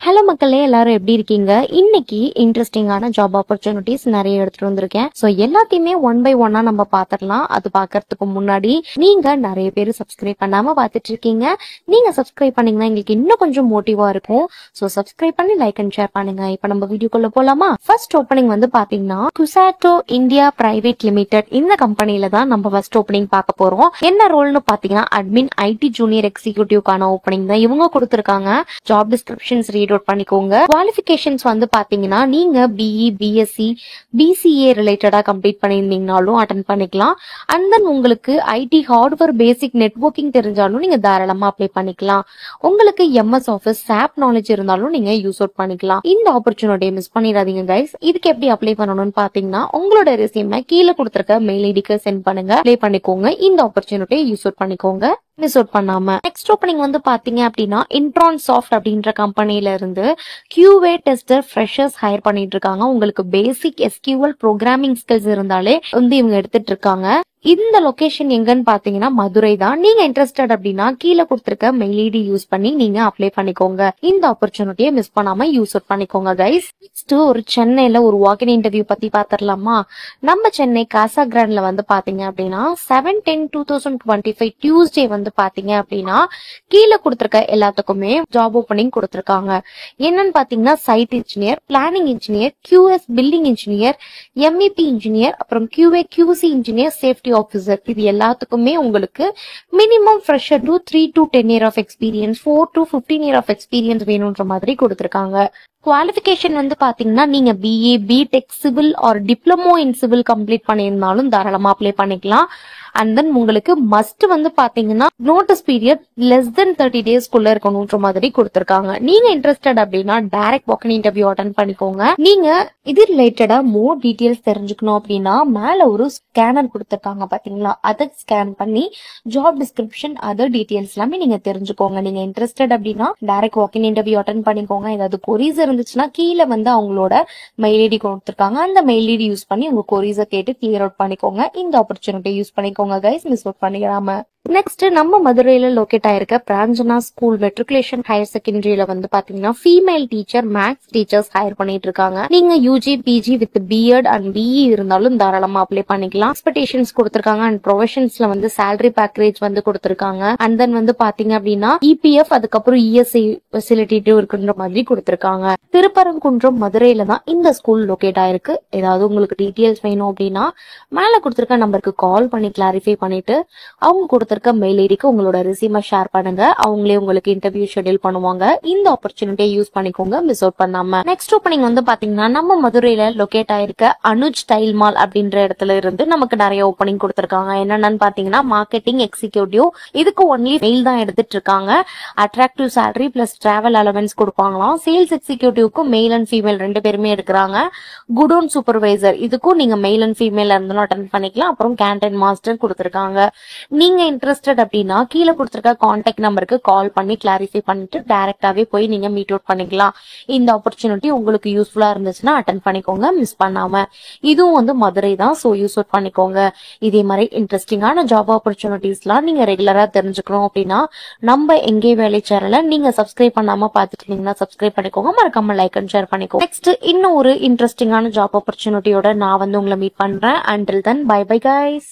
Hello மக்களே, எல்லாரும் எப்படி இருக்கீங்க? இன்னைக்கு இன்ட்ரெஸ்டிங்கான ஜாப் ஆப்பர்ச்சுனிட்டிஸ் நிறைய எடுத்துட்டு வந்திருக்கேன். ஸோ எல்லாத்தையுமே ஒன் பை ஒன்னா நம்ம பாத்திரலாம். அது பாக்குறதுக்கு முன்னாடி நீங்க நிறைய பேர் சப்ஸ்கிரைப் பண்ணாம பாத்துட்டு இருக்கீங்க. நீங்க சப்ஸ்கிரைப் பண்ணீங்கன்னா எங்களுக்கு இன்னும் கொஞ்சம் மோட்டிவா இருக்கும். ஸோ சப்ஸ்கிரைப் பண்ணி லைக் அண்ட் ஷேர் பண்ணுங்க. இப்ப நம்ம வீடியோக்குள்ள போலாமா? ஃபர்ஸ்ட் ஓப்பனிங் வந்து பாத்தீங்கன்னா குசாட்டோ இந்தியா பிரைவேட் லிமிடெட் இந்த கம்பெனில தான் நம்ம ஃபர்ஸ்ட் ஓப்பனிங் பார்க்க போறோம். என்ன ரோல்னு பாத்தீங்கன்னா அட்மின் ஐடி ஜூனியர் எக்ஸிக்யூட்டிவ்கான ஓப்பனிங் தான் இவங்க கொடுத்திருக்காங்க. ஜாப் டிஸ்கிரிப்ஷன்ஸ் ரீட் அவுட் பண்ணிக்கோங்க. குவாலிஃபிகேஷன்ஸ் வந்து பாத்தீங்கன்னா நீங்க பிஇ பிஎஸ்சி பிசிஏ ரிலேட்டடா கம்ப்ளீட் பண்ணியிருந்தீங்கனாலும் அட்டன் பண்ணிக்கலாம். அண்ட் தென் உங்களுக்கு ஐடி ஹார்ட்வேர் பேசிக் நெட்வொர்க்கிங் தெரிஞ்சாலும் நீங்க தாராளமா அப்ளை பண்ணிக்கலாம். உங்களுக்கு எம்எஸ் ஆஃபீஸ் சாப் நாலேஜ் இருந்தாலும் நீங்க யூஸ் அவுட் பண்ணிக்கலாம். இந்த ஆப்பர்ச்சுனிட்டியை மிஸ் பண்ணிடாதீங்க கைஸ். இதுக்கு எப்படி அப்ளை பண்ணணும்னு பாத்தீங்கன்னா உங்களோட ரெஸ்யூமை கீழே கொடுத்திருக்க மெயில் ஐடிக்கு சென்ட் பண்ணுங்க. அப்ளை பண்ணிக்கோங்க. இந்த ஆப்பர்ச்சுனிட்டியை யூஸ் அவுட் பண்ணிக்கோங்க, மிஸ் அவுட் பண்ணாம. நெக்ஸ்ட் ஓப்பனிங் வந்து பாத்தீங்க அப்படின்னா இன்ட்ரான் சாஃப்ட் அப்படின்ற கம்பெனில இருந்து QA டெஸ்டர் ஃப்ரெஷர்ஸ் ஹையர் பண்ணிட்டு இருக்காங்க. உங்களுக்கு பேசிக் SQL ப்ரோக்ராமிங் ஸ்கில்ஸ் இருந்தாலே வந்து இவங்க எடுத்துட்டு இருக்காங்க. இந்த லொகேஷன் எங்கன்னு பாத்தீங்கன்னா மதுரை தான். நீங்க இன்ட்ரெஸ்டட் அப்படின்னா கீழே கொடுத்திருக்க மெயில் ஐடி யூஸ் பண்ணி நீங்க அப்ளை பண்ணிக்கோங்க. இந்த ஆப்பர்ச்சுனிட்டியை மிஸ் பண்ணாம யூஸ் அவுட் பண்ணிக்கோங்க கைஸ். நெக்ஸ்ட் ஒரு சென்னையில ஒரு வாக்கின் இன்டர்வியூ பத்தி பாத்திரலாமா? நம்ம சென்னை காசா கிராண்ட்ல வந்து பாத்தீங்க அப்படின்னா 7/10/2025 டியூஸ்டே வந்து பாத்தீங்க அப்படின்னா கீழே கொடுத்திருக்க எல்லாத்துக்குமே ஜாப் ஓப்பனிங் கொடுத்திருக்காங்க. என்னன்னு பாத்தீங்கன்னா site engineer, planning engineer, QS building engineer, MEP engineer, அப்புறம் QA QC engineer, safety officer. இது எல்லாத்துக்குமே உங்களுக்கு minimum fresher to 3 to 10 year of experience, 4 to 15 year of experience வேணும்ன்ற மாதிரி கொடுத்திருக்காங்க. குவாலிஃபிகேஷன் வந்து பாத்தீங்கன்னா நீங்க BA BTech civil or diploma in civil complete பண்ணியிருந்தாலும் தாராளமா அப்ளை பண்ணிக்கலாம். அண்ட் தென் உங்களுக்கு மஸ்ட் வந்து பாத்தீங்கன்னா நோட்டீஸ் பீரியட் less than 30 daysக்குள்ள இருக்கணும்ன்ற மாதிரி கொடுத்திருக்காங்க. நீங்க இன்ட்ரெஸ்டட் அப்படின்னா டைரக்ட் வாக்கின் இன்டர்வியூ அட்டென்ட் பண்ணிக்கோங்க. நீங்க இது ரிலேட்டடா மோர் டீடைல்ஸ் தெரிஞ்சுக்கணும் அப்படின்னா மேல ஒரு ஸ்கேனர் கொடுத்திருக்காங்க பாத்தீங்களா, அதை ஸ்கேன் பண்ணி ஜாப் டிஸ்கிரிப்ஷன் அதர் டீடைல்ஸ் எல்லாமே நீங்க தெரிஞ்சுக்கோங்க. நீங்க இன்ட்ரெஸ்டட் அப்படின்னா டைரக்ட் வாக்கின் இன்டர்வியூ அட்டென்ட் பண்ணிக்கோங்க. ஏதாவது கொரிஸ் இருந்துச்சுன்னா கீழே வந்து அவங்களோட மெயில் ஐடி கொடுத்திருக்காங்க. அந்த மெயில் ஐடி யூஸ் பண்ணி உங்க கொரிஸை கேட்டு கிளியர் அவுட் பண்ணிக்கோங்க. இந்த ஆப்பர்ச்சுனிட்டி யூஸ் பண்ணிக்கோங்க கைஸ், மிஸ் அவுட் பண்ணிடாம. நெக்ஸ்ட் நம்ம மதுரையில லொகேட் ஆயிருக்க பிராஞ்சனா ஸ்கூல் மெட்ரிகுலேஷன் ஹையர் செகண்டரியில வந்து பாத்தீங்கன்னா female teacher maths teachers hire பண்ணிட்டு இருக்காங்க. நீங்க UG PG with B Ed and BE இருந்தாலும் தாராளமா அப்ளை பண்ணிக்கலாம். எக்ஸ்பெக்டேஷன்ஸ் கொடுத்திருக்காங்க அண்ட் ப்ரொவிஷன்ஸ்ல வந்து salary பேக்கேஜ் வந்து கொடுத்திருக்காங்க. அண்ட் தென் வந்து பாத்தீங்க அப்படின்னா EPF அதுக்கப்புறம் ESI ஃபெசிலிட்டி இருக்குன்ற மாதிரி கொடுத்திருக்காங்க. திருப்பரங்குன்றம் மதுரையில தான் இந்த ஸ்கூல் லொகேட் ஆயிருக்கு. ஏதாவது உங்களுக்கு டீடைல்ஸ் வேணும் அப்படின்னா மேல கொடுத்திருக்க நம்பருக்கு கால் பண்ணி கிளாரிஃபை பண்ணிட்டு அவங்க கொடுத்திருக்க மெயில் ஐடிக்கு உங்களோட ரெஸ்யூமை ஷேர் பண்ணுங்க. அவங்களே உங்களுக்கு இன்டர்வியூ ஷெட்யூல் பண்ணுவாங்க. இந்த ஆப்பர்ச்சுனிட்டியை யூஸ் பண்ணிக்கோங்க, மிஸ் அவுட் பண்ணாம. நெக்ஸ்ட் ஓப்பனிங் வந்து பாத்தீங்கன்னா நம்ம மதுரையில லொகேட் ஆயிருக்க அனுஜ் டைல் மால் அப்படின்ற இடத்துல இருந்து நமக்கு நிறைய ஓப்பனிங் கொடுத்திருக்காங்க. என்னன்னு பாத்தீங்கன்னா மார்க்கெட்டிங் எக்ஸிக்யூட்டிவ். இதுக்கு ஒன்லி மெயில் தான் எடுத்துட்டு இருக்காங்க. Attractive salary plus travel allowance கொடுப்பாங்களாம். சேல்ஸ் எக்ஸிக்யூட்டிவ்க்கு மெயில் அண்ட் ஃபீமேல் ரெண்டு பேருமே எடுக்கிறாங்க. குடோன் சூப்பர்வைசர் இதுக்கும் நீங்க மெயில் அண்ட் ஃபீமேல் இருந்தாலும் அட்டன் பண்ணிக்கலாம். அப்புறம் கேண்டீன் மாஸ்டர் கொடுத்திருக்காங்க. நீங்க இன்ட்ரெஸ்டட் அப்படின்னா கீழே கொடுத்திருக்க கான்டாக்ட் நம்பருக்கு கால் பண்ணி கிளாரிஃபை பண்ணிட்டு டைரக்டாவே போய் நீங்க மீட் அவுட் பண்ணிக்கலாம். இந்த ஆப்பர்ச்சுனிட்டி உங்களுக்கு யூஸ்ஃபுல்லா இருந்துச்சுன்னா அட்டன் பண்ணிக்கோங்க, மிஸ் பண்ணாம. இதுவும் வந்து மதுரை தான், சோ யூஸ் அவுட் பண்ணிக்கோங்க. இதே மாதிரி இன்ட்ரெஸ்டிங்கான ஜாப் ஆப்பர்ச்சுனிட்டிஸ்லாம் நீங்க ரெகுலரா தெரிஞ்சுக்கணும் அப்படின்னா நம்ம எங்கே வேலை சேனலை நீங்க சப்ஸ்கிரைப் பண்ணாம பாத்துட்டு இருந்தீங்கன்னா சப்ஸ்கிரைப் பண்ணிக்கோங்க. மறக்காம லைக் அண்ட் ஷேர் பண்ணிக்கோங்க. நெக்ஸ்ட் இன்னும் ஒரு இன்ட்ரெஸ்டிங்கான ஜாப் ஆப்பர்ச்சுனிட்டியோட நான் வந்து உங்களை மீட் பண்றேன். Until then bye bye guys.